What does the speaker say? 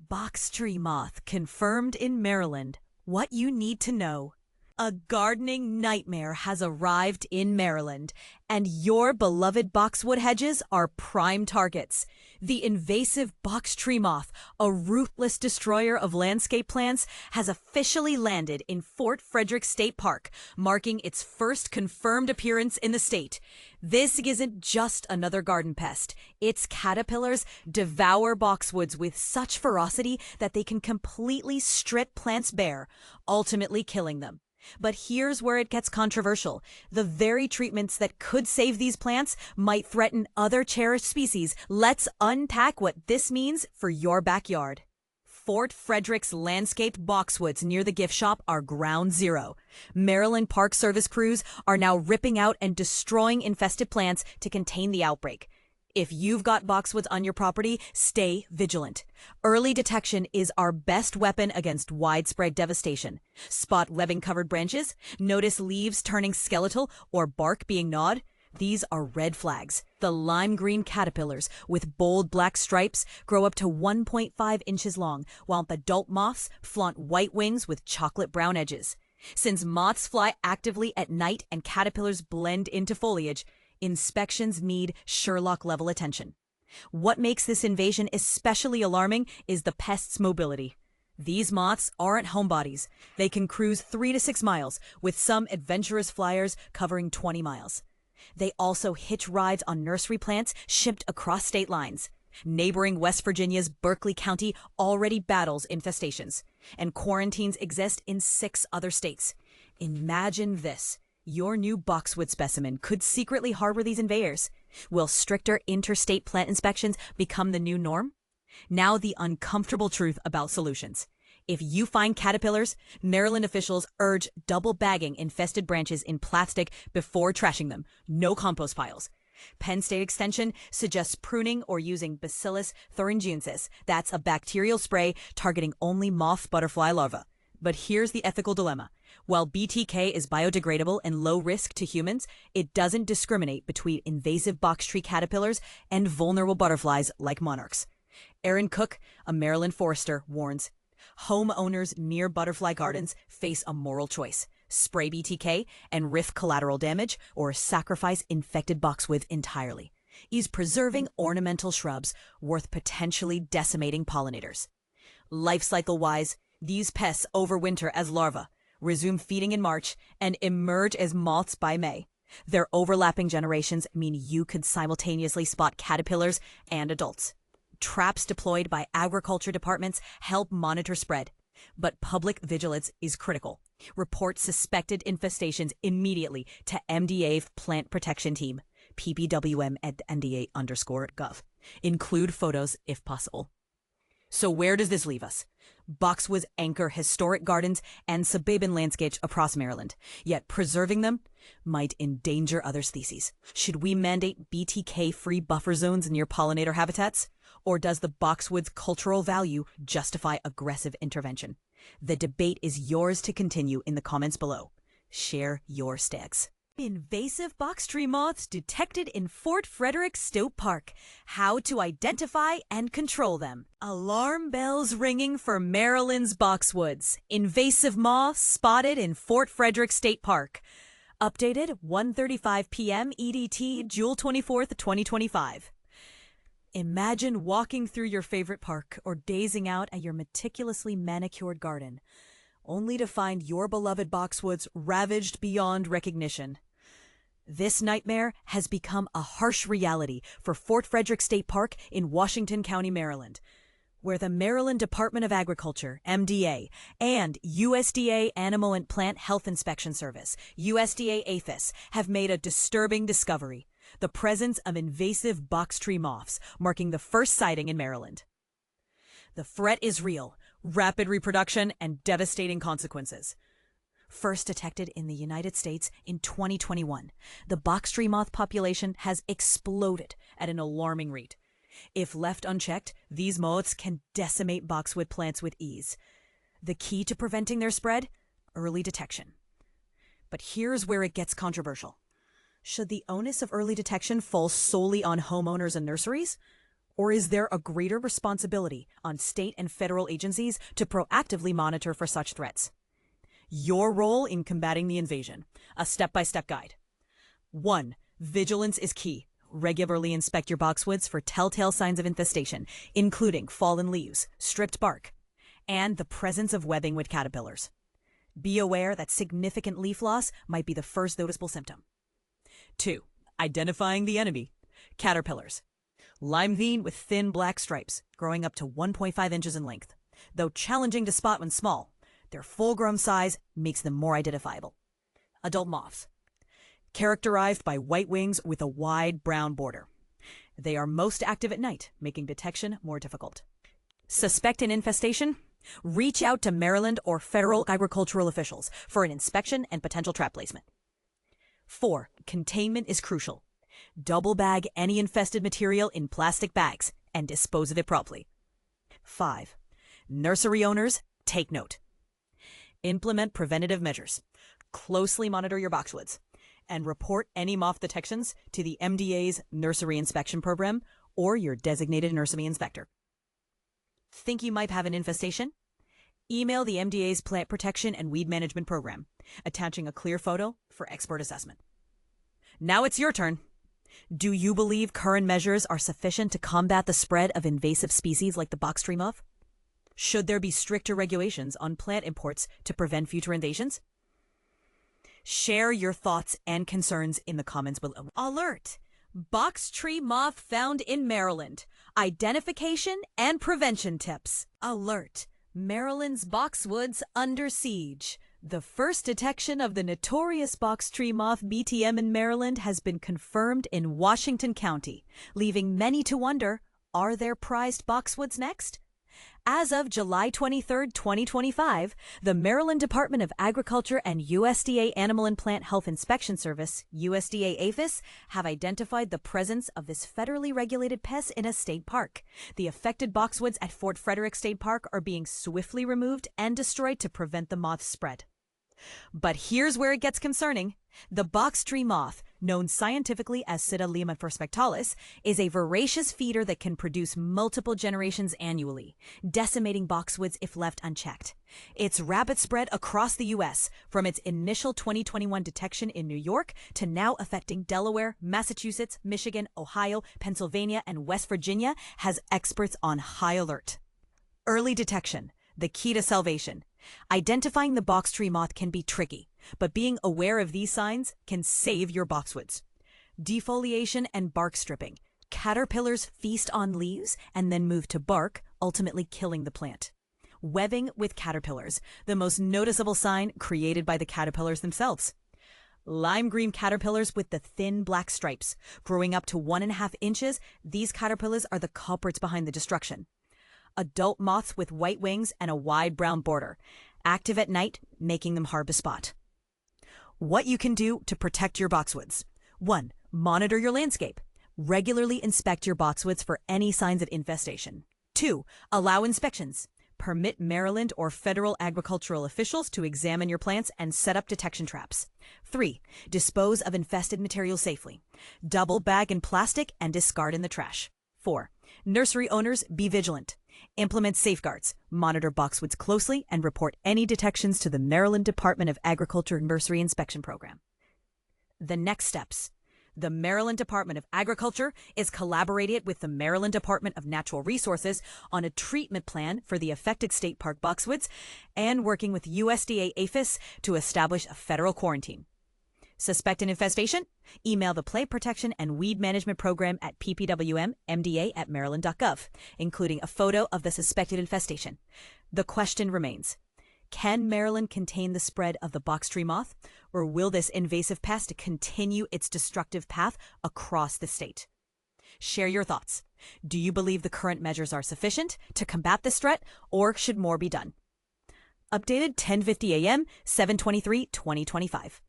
Box tree moth confirmed in Maryland. What you need to know. A gardening nightmare has arrived in Maryland, and your beloved boxwood hedges are prime targets. The invasive box tree moth, a ruthless destroyer of landscape plants, has officially landed in Fort Frederick State Park, marking its first confirmed appearance in the state. This isn't just another garden pest. Its caterpillars devour boxwoods with such ferocity that they can completely strip plants bare, ultimately killing them. But here's where it gets controversial. The very treatments that could save these plants might threaten other cherished species. Let's unpack what this means for your backyard. Fort Frederick's landscaped boxwoods near the gift shop are ground zero. Maryland Park Service crews are now ripping out and destroying infested plants to contain the outbreak. If you've got boxwoods on your property, stay vigilant. Early detection is our best weapon against widespread devastation. Spot webbing-covered branches, notice leaves turning skeletal or bark being gnawed. These are red flags. The lime green caterpillars with bold black stripes grow up to 1.5 inches long, while adult moths flaunt white wings with chocolate brown edges. Since moths fly actively at night and caterpillars blend into foliage, inspections need Sherlock-level attention. What makes this invasion especially alarming is the pest's mobility. These moths aren't homebodies. They can cruise 3 to 6 miles, with some adventurous flyers covering 20 miles. They also hitch rides on nursery plants shipped across state lines. Neighboring West Virginia's Berkeley County already battles infestations, and quarantines exist in 6 other states. Imagine this. Your new boxwood specimen could secretly harbor these invaders. Will stricter interstate plant inspections become the new norm? Now the uncomfortable truth about solutions. If you find caterpillars, Maryland officials urge double bagging infested branches in plastic before trashing them. No compost piles. Penn State Extension suggests pruning or using Bacillus thuringiensis. That's a bacterial spray targeting only moth butterfly larvae. But here's the ethical dilemma. While BTK is biodegradable and low risk to humans, it doesn't discriminate between invasive box tree caterpillars and vulnerable butterflies like monarchs. Aaron Cook, a Maryland forester, warns, homeowners near butterfly gardens face a moral choice: spray BTK and risk collateral damage, or sacrifice infected boxwoods entirely. Is preserving ornamental shrubs worth potentially decimating pollinators? Life cycle-wise, these pests overwinter as larvae, resume feeding in March, and emerge as moths by May. Their overlapping generations mean you could simultaneously spot caterpillars and adults. Traps deployed by agriculture departments help monitor spread, but public vigilance is critical. Report suspected infestations immediately to MDA Plant Protection Team, ppwm@mda_gov. Include photos if possible. So where does this leave us? Boxwoods anchor historic gardens and suburban landscapes across Maryland, yet preserving them might endanger other species. Should we mandate BTK-free buffer zones near pollinator habitats? Or does the boxwood's cultural value justify aggressive intervention? The debate is yours to continue in the comments below. Share your stakes. Invasive box tree moths detected in Fort Frederick State Park. How to identify and control them. Alarm bells ringing for Maryland's boxwoods. Invasive moths spotted in Fort Frederick State Park. Updated 1:35 p.m. EDT, June 24th, 2025. Imagine walking through your favorite park or gazing out at your meticulously manicured garden, only to find your beloved boxwoods ravaged beyond recognition. This nightmare has become a harsh reality for Fort Frederick State Park in Washington County, Maryland, where the Maryland Department of Agriculture, MDA, and USDA Animal and Plant Health Inspection Service, USDA APHIS, have made a disturbing discovery: the presence of invasive box tree moths, marking the first sighting in Maryland. The threat is real: rapid reproduction and devastating consequences. First detected in the United States in 2021, the box tree moth population has exploded at an alarming rate. If left unchecked, these moths can decimate boxwood plants with ease. The key to preventing their spread? Early detection. But here's where it gets controversial. Should the onus of early detection fall solely on homeowners and nurseries? Or is there a greater responsibility on state and federal agencies to proactively monitor for such threats? Your role in combating the invasion. A step-by-step guide. 1. Vigilance is key. Regularly inspect your boxwoods for telltale signs of infestation, including fallen leaves, stripped bark, and the presence of webbing with caterpillars. Be aware that significant leaf loss might be the first noticeable symptom. 2. Identifying the enemy. Caterpillars. Lime green with thin black stripes, growing up to 1.5 inches in length. Though challenging to spot when small, their full-grown size makes them more identifiable. Adult moths. Characterized by white wings with a wide brown border. They are most active at night, making detection more difficult. Suspect an infestation? Reach out to Maryland or federal agricultural officials for an inspection and potential trap placement. 4. Containment is crucial. Double bag any infested material in plastic bags and dispose of it promptly. 5. Nursery owners, take note. Implement preventative measures. Closely monitor your boxwoods and report any moth detections to the MDA's Nursery Inspection Program or your designated nursery inspector. Think you might have an infestation? Email the MDA's Plant Protection and Weed Management Program, attaching a clear photo for expert assessment. Now it's your turn. Do you believe current measures are sufficient to combat the spread of invasive species like the box tree moth? Should there be stricter regulations on plant imports to prevent future invasions? Share your thoughts and concerns in the comments below. Alert! Box tree moth found in Maryland. Identification and prevention tips. Alert! Maryland's boxwoods under siege. The first detection of the notorious box tree moth BTM in Maryland has been confirmed in Washington County, leaving many to wonder, are there prized boxwoods next? As of July 23, 2025, the Maryland Department of Agriculture and USDA Animal and Plant Health Inspection Service, USDA APHIS, have identified the presence of this federally regulated pest in a state park. The affected boxwoods at Fort Frederick State Park are being swiftly removed and destroyed to prevent the moth spread. But here's where it gets concerning. The box tree moth, known scientifically as Psittacea perspectalis, is a voracious feeder that can produce multiple generations annually, decimating boxwoods if left unchecked. Its rapid spread across the U.S., from its initial 2021 detection in New York to now affecting Delaware, Massachusetts, Michigan, Ohio, Pennsylvania, and West Virginia, has experts on high alert. Early detection, the key to salvation. Identifying the box tree moth can be tricky, but being aware of these signs can save your boxwoods. Defoliation and bark stripping. Caterpillars feast on leaves and then move to bark, ultimately killing the plant. Webbing with caterpillars, the most noticeable sign created by the caterpillars themselves. Lime green caterpillars with the thin black stripes. Growing up to 1.5 inches, these caterpillars are the culprits behind the destruction. Adult moths with white wings and a wide brown border, active at night, making them hard to spot. What you can do to protect your boxwoods. 1. Monitor your landscape. Regularly inspect your boxwoods for any signs of infestation. 2. Allow inspections. Permit Maryland or federal agricultural officials to examine your plants and set up detection traps. 3. Dispose of infested materials safely. Double bag in plastic and discard in the trash. 4. Nursery owners, be vigilant. Implement safeguards, monitor boxwoods closely, and report any detections to the Maryland Department of Agriculture Nursery Inspection Program. The next steps. The Maryland Department of Agriculture is collaborating with the Maryland Department of Natural Resources on a treatment plan for the affected state park boxwoods and working with USDA APHIS to establish a federal quarantine. Suspect an infestation? Email the Plant Protection and Weed Management Program at ppwmmda@maryland.gov, including a photo of the suspected infestation. The question remains, can Maryland contain the spread of the box tree moth, or will this invasive pest continue its destructive path across the state? Share your thoughts. Do you believe the current measures are sufficient to combat this threat, or should more be done? Updated 10:50 a.m., 7/23/2025.